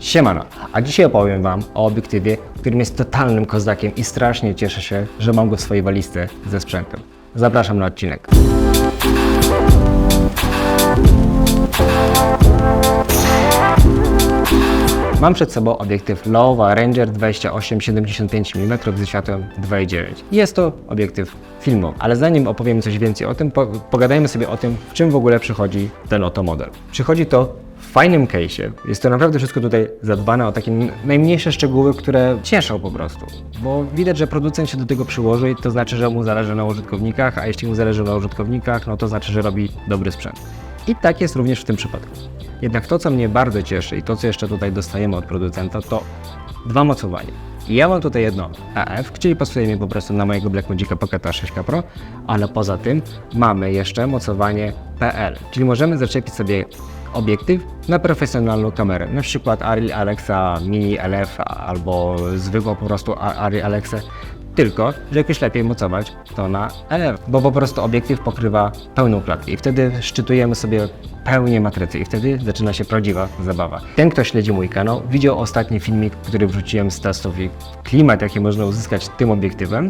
Siemano, a dzisiaj opowiem Wam o obiektywie, którym jest totalnym kozakiem i strasznie cieszę się, że mam go w swojej walizce ze sprzętem. Zapraszam na odcinek. Mam przed sobą obiektyw Laowa Ranger 28-75 mm ze światłem 2.9. Jest to obiektyw filmowy, ale zanim opowiem coś więcej o tym, pogadajmy sobie o tym, w czym w ogóle przychodzi ten oto model. Przychodzi to w fajnym case'ie. Jest to naprawdę wszystko tutaj zadbane o takie najmniejsze szczegóły, które cieszą po prostu. Bo widać, że producent się do tego przyłoży i to znaczy, że mu zależy na użytkownikach, a jeśli mu zależy na użytkownikach, no to znaczy, że robi dobry sprzęt. I tak jest również w tym przypadku. Jednak to, co mnie bardzo cieszy i to, co jeszcze tutaj dostajemy od producenta, to dwa mocowania. I ja mam tutaj jedno AF, czyli pasuje mi po prostu na mojego Blackmagica Pocketa 6K Pro, ale poza tym mamy jeszcze mocowanie PL, czyli możemy zaczepić sobie obiektyw na profesjonalną kamerę, na przykład Arri Alexa Mini LF albo zwykłą po prostu Arri Alexę. Tylko, że jakoś lepiej mocować to na LF, bo po prostu obiektyw pokrywa pełną klatkę i wtedy szczytujemy sobie pełnię matrycy i wtedy zaczyna się prawdziwa zabawa. Ten, kto śledzi mój kanał, widział ostatni filmik, który wrzuciłem z testów i klimat, jaki można uzyskać tym obiektywem,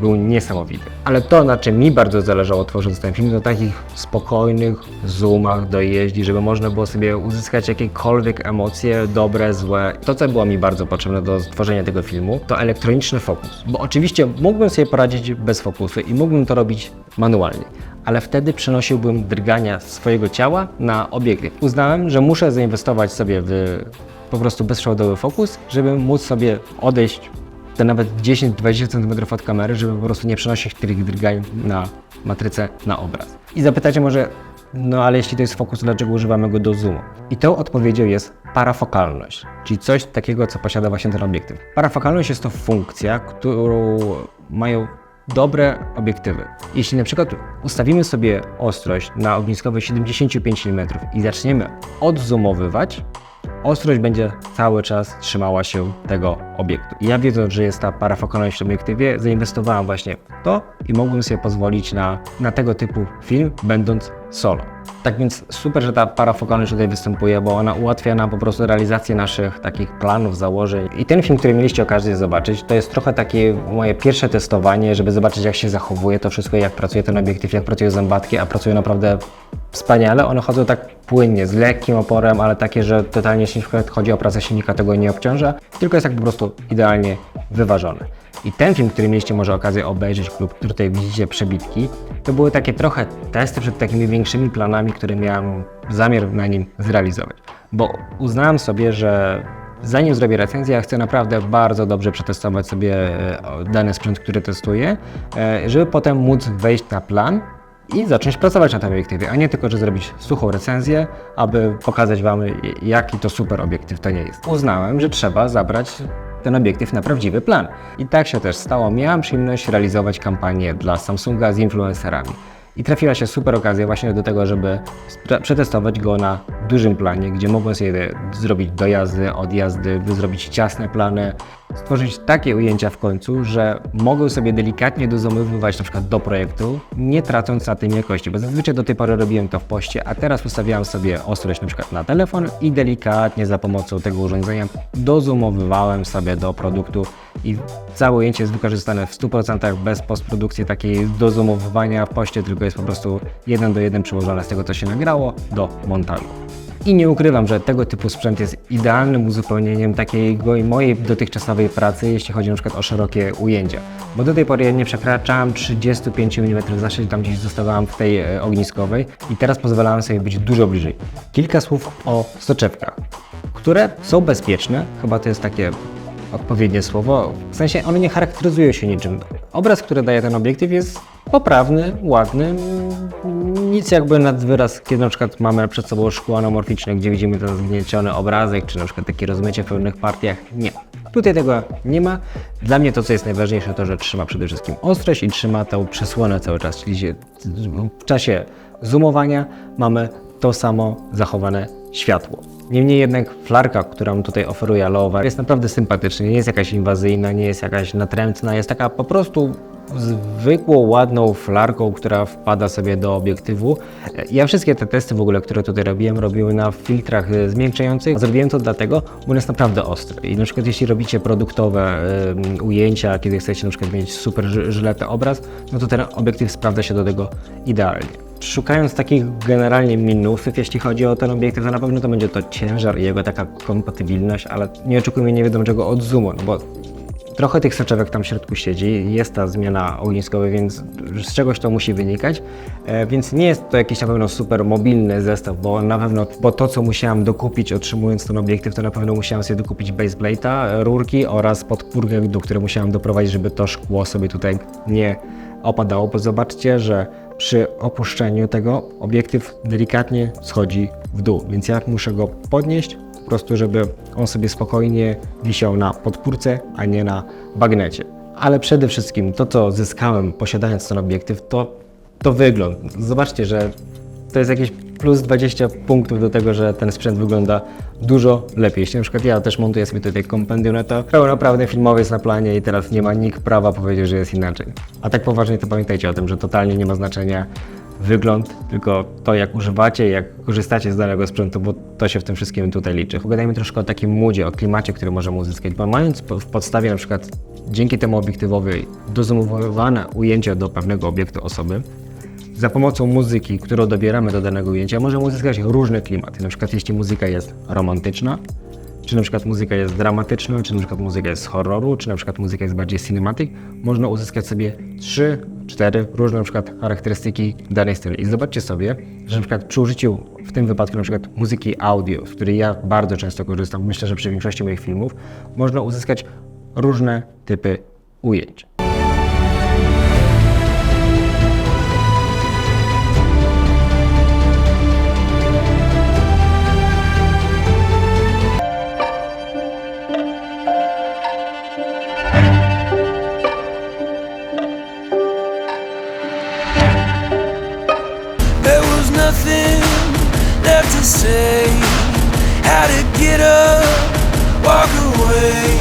był niesamowity. Ale to, na czym mi bardzo zależało tworząc ten film, to takich spokojnych zoomach do jeździ, żeby można było sobie uzyskać jakiekolwiek emocje, dobre, złe. To, co było mi bardzo potrzebne do stworzenia tego filmu, to elektroniczny fokus. Bo oczywiście mógłbym sobie poradzić bez fokusu i mógłbym to robić manualnie, ale wtedy przenosiłbym drgania swojego ciała na obiektyw. Uznałem, że muszę zainwestować sobie w po prostu bezprzewodowy fokus, żeby móc sobie odejść te nawet 10-20 cm od kamery, żeby po prostu nie przenosić tych drgań na matrycę, na obraz. I zapytacie może, no ale jeśli to jest fokus, dlaczego używamy go do zoomu? I tą odpowiedzią jest parafokalność, czyli coś takiego, co posiada właśnie ten obiektyw. Parafokalność jest to funkcja, którą mają dobre obiektywy. Jeśli na przykład ustawimy sobie ostrość na ogniskowej 75 mm i zaczniemy odzoomowywać, ostrość będzie cały czas trzymała się tego obiektu. I ja wiedząc, że jest ta parafokalność w obiektywie, zainwestowałem właśnie w to i mogłem sobie pozwolić na tego typu film, będąc solo. Tak więc super, że ta parafokalność tutaj występuje, bo ona ułatwia nam po prostu realizację naszych takich planów, założeń. I ten film, który mieliście okazję zobaczyć, to jest trochę takie moje pierwsze testowanie, żeby zobaczyć, jak się zachowuje to wszystko, jak pracuje ten obiektyw, jak pracują zębatki, a pracują naprawdę wspaniale. One chodzą tak płynnie, z lekkim oporem, ale takie, że totalnie jeśli chodzi o pracę silnika, tego nie obciąża, tylko jest tak po prostu idealnie wyważony. I ten film, który mieliście może okazję obejrzeć lub tutaj widzicie przebitki, to były takie trochę testy przed takimi większymi planami, które miałem zamiar na nim zrealizować. Bo uznałem sobie, że zanim zrobię recenzję, ja chcę naprawdę bardzo dobrze przetestować sobie dany sprzęt, który testuję, żeby potem móc wejść na plan i zacząć pracować na tym obiektywie, a nie tylko, że zrobić suchą recenzję, aby pokazać Wam, jaki to super obiektyw to nie jest. Uznałem, że trzeba zabrać ten obiektyw na prawdziwy plan. I tak się też stało. Miałem przyjemność realizować kampanię dla Samsunga z influencerami. I trafiła się super okazja właśnie do tego, żeby przetestować go na dużym planie, gdzie mogłem sobie zrobić dojazdy, odjazdy, zrobić ciasne plany, stworzyć takie ujęcia w końcu, że mogę sobie delikatnie dozoomowywać na przykład do projektu, nie tracąc na tym jakości, bo zazwyczaj do tej pory robiłem to w poście, a teraz ustawiałem sobie ostrość na przykład na telefon i delikatnie za pomocą tego urządzenia dozoomowywałem sobie do produktu i całe ujęcie jest wykorzystane w 100% bez postprodukcji takiej dozoomowywania w poście, tylko jest po prostu 1:1 przyłożone z tego, co się nagrało, do montażu. I nie ukrywam, że tego typu sprzęt jest idealnym uzupełnieniem takiej mojej dotychczasowej pracy, jeśli chodzi na przykład o szerokie ujęcia. Bo do tej pory ja nie przekraczałem 35 mm zasięg, tam gdzieś zostawałem w tej ogniskowej i teraz pozwalałem sobie być dużo bliżej. Kilka słów o soczewkach, które są bezpieczne, chyba to jest takie odpowiednie słowo, w sensie one nie charakteryzują się niczym. Obraz, który daje ten obiektyw jest poprawny, ładny, nic jakby nad wyraz, kiedy na przykład mamy przed sobą szkło anamorficzne, gdzie widzimy ten zgnieciony obrazek, czy na przykład takie rozmycie w pewnych partiach, nie. Tutaj tego nie ma. Dla mnie to, co jest najważniejsze, to, że trzyma przede wszystkim ostrość i trzyma tę przesłonę cały czas, czyli w czasie zoomowania mamy to samo zachowane światło. Niemniej jednak flarka, którą tutaj oferuje Lovar, jest naprawdę sympatyczna, nie jest jakaś inwazyjna, nie jest jakaś natrętna, jest taka po prostu zwykłą, ładną flarką, która wpada sobie do obiektywu. Ja wszystkie te testy w ogóle, które tutaj robiłem na filtrach zmiękczających. Zrobiłem to dlatego, bo on jest naprawdę ostry. I na przykład jeśli robicie produktowe ujęcia, kiedy chcecie na przykład mieć super żyletny obraz, no to ten obiektyw sprawdza się do tego idealnie. Szukając takich generalnie minusów, jeśli chodzi o ten obiektyw, to na pewno to będzie to ciężar i jego taka kompatybilność, ale nie oczekujmy nie wiadomo czego od zoomu, no bo trochę tych soczewek tam w środku siedzi, jest ta zmiana ogniskowa, więc z czegoś to musi wynikać, więc nie jest to jakiś na pewno super mobilny zestaw, bo to co musiałem dokupić otrzymując ten obiektyw, to na pewno musiałem sobie dokupić baseplate'a, rurki oraz podpórkę, do której musiałem doprowadzić, żeby to szkło sobie tutaj nie opadało, bo zobaczcie, że przy opuszczeniu tego obiektyw delikatnie schodzi w dół, więc ja muszę go podnieść po prostu, żeby on sobie spokojnie wisiał na podpórce, a nie na bagnecie. Ale przede wszystkim to, co zyskałem posiadając ten obiektyw, to wygląd. Zobaczcie, że to jest jakieś plus 20 punktów do tego, że ten sprzęt wygląda dużo lepiej. Jeśli na przykład ja też montuję sobie tutaj kompendium, pełnoprawny filmowy jest na planie i teraz nie ma nikt prawa powiedzieć, że jest inaczej. A tak poważnie to pamiętajcie o tym, że totalnie nie ma znaczenia wygląd, tylko to jak używacie, jak korzystacie z danego sprzętu, bo to się w tym wszystkim tutaj liczy. Pogadajmy troszkę o takim moodzie, o klimacie, który możemy uzyskać, bo mając w podstawie na przykład dzięki temu obiektywowi dozoomowane ujęcie do pewnego obiektu osoby, za pomocą muzyki, którą dobieramy do danego ujęcia, możemy uzyskać różne klimaty. Na przykład jeśli muzyka jest romantyczna, czy na przykład muzyka jest dramatyczna, czy na przykład muzyka jest z horroru, czy na przykład muzyka jest bardziej cinematic, można uzyskać sobie 3-4 różne na przykład charakterystyki danej sceny. I zobaczcie sobie, że na przykład przy użyciu w tym wypadku na przykład muzyki audio, z której ja bardzo często korzystam, myślę, że przy większości moich filmów, można uzyskać różne typy ujęć. Say how to get up, walk away,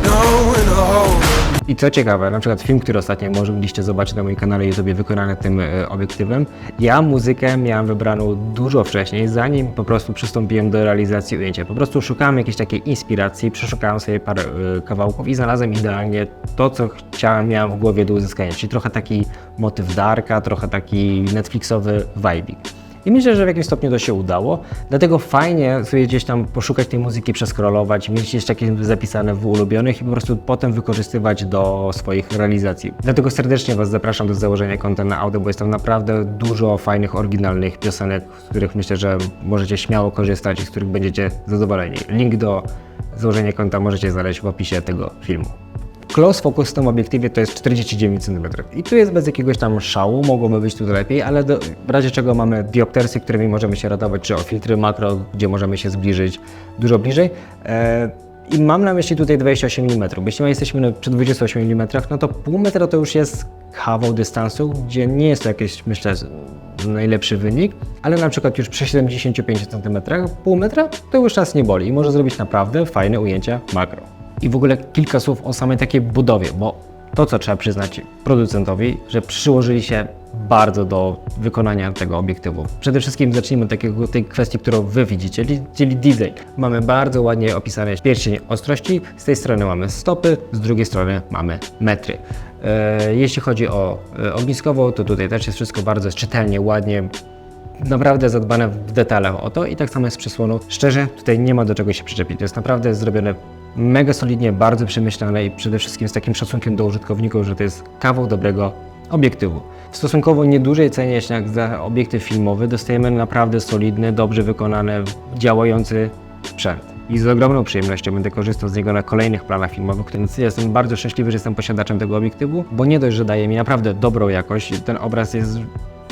knowing a hole. I co ciekawe, na przykład film, który ostatnio mogliście zobaczyć na moim kanale YouTube wykonany tym obiektywem, ja muzykę miałem wybraną dużo wcześniej, zanim po prostu przystąpiłem do realizacji ujęcia. Po prostu szukałem jakiejś takiej inspiracji, przeszukałem sobie parę kawałków i znalazłem idealnie to, co miałem w głowie do uzyskania, czyli trochę taki motyw darka, trochę taki Netflixowy vibing. I myślę, że w jakimś stopniu to się udało, dlatego fajnie sobie gdzieś tam poszukać tej muzyki, przeskrolować, mieć jeszcze jakieś zapisane w ulubionych i po prostu potem wykorzystywać do swoich realizacji. Dlatego serdecznie Was zapraszam do założenia konta na Audible, bo jest tam naprawdę dużo fajnych, oryginalnych piosenek, z których myślę, że możecie śmiało korzystać i z których będziecie zadowoleni. Link do założenia konta możecie znaleźć w opisie tego filmu. Close focus w tym obiektywie to jest 49 cm. I tu jest bez jakiegoś tam szału, mogłoby być tu lepiej, ale w razie czego mamy dioptersy, którymi możemy się ratować, czy o filtry makro, gdzie możemy się zbliżyć dużo bliżej. I mam na myśli tutaj 28 mm. Jeśli jesteśmy przy 28 mm, no to pół metra to już jest kawał dystansu, gdzie nie jest to jakiś, myślę, najlepszy wynik, ale na przykład już przy 75 cm, pół metra to już nas nie boli i może zrobić naprawdę fajne ujęcia makro. I w ogóle kilka słów o samej takiej budowie, bo to, co trzeba przyznać producentowi, że przyłożyli się bardzo do wykonania tego obiektywu. Przede wszystkim zacznijmy od tej kwestii, którą Wy widzicie, czyli design. Mamy bardzo ładnie opisane pierścień ostrości, z tej strony mamy stopy, z drugiej strony mamy metry. Jeśli chodzi o ogniskową, to tutaj też jest wszystko bardzo czytelnie, ładnie, naprawdę zadbane w detalach o to i tak samo jest z przysłoną. Szczerze, tutaj nie ma do czego się przyczepić. To jest naprawdę zrobione mega solidnie, bardzo przemyślane i przede wszystkim z takim szacunkiem do użytkowników, że to jest kawał dobrego obiektywu. W stosunkowo niedużej cenie, jak za obiektyw filmowy, dostajemy naprawdę solidny, dobrze wykonany, działający sprzęt. I z ogromną przyjemnością będę korzystał z niego na kolejnych planach filmowych, więc jestem bardzo szczęśliwy, że jestem posiadaczem tego obiektywu, bo nie dość, że daje mi naprawdę dobrą jakość, ten obraz jest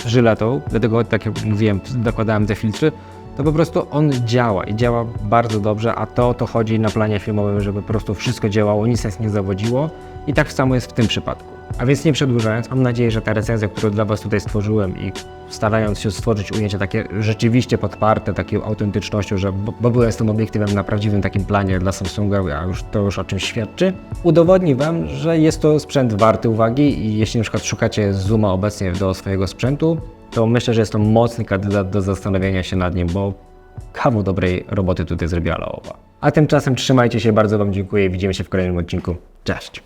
żyletą, dlatego tak jak mówiłem, dokładałem te filtry, to po prostu on działa i działa bardzo dobrze, a to chodzi na planie filmowym, żeby po prostu wszystko działało, nic nas nie zawodziło i tak samo jest w tym przypadku. A więc nie przedłużając, mam nadzieję, że ta recenzja, którą dla Was tutaj stworzyłem i starając się stworzyć ujęcia takie rzeczywiście podparte taką autentycznością, że bo byłem z tym obiektywem na prawdziwym takim planie dla Samsunga, a to już o czymś świadczy, udowodni Wam, że jest to sprzęt warty uwagi i jeśli na przykład szukacie zooma obecnie do swojego sprzętu, to myślę, że jest to mocny kandydat do zastanowienia się nad nim, bo kawał dobrej roboty tutaj zrobiła Laowa. A tymczasem trzymajcie się, bardzo Wam dziękuję i widzimy się w kolejnym odcinku. Cześć!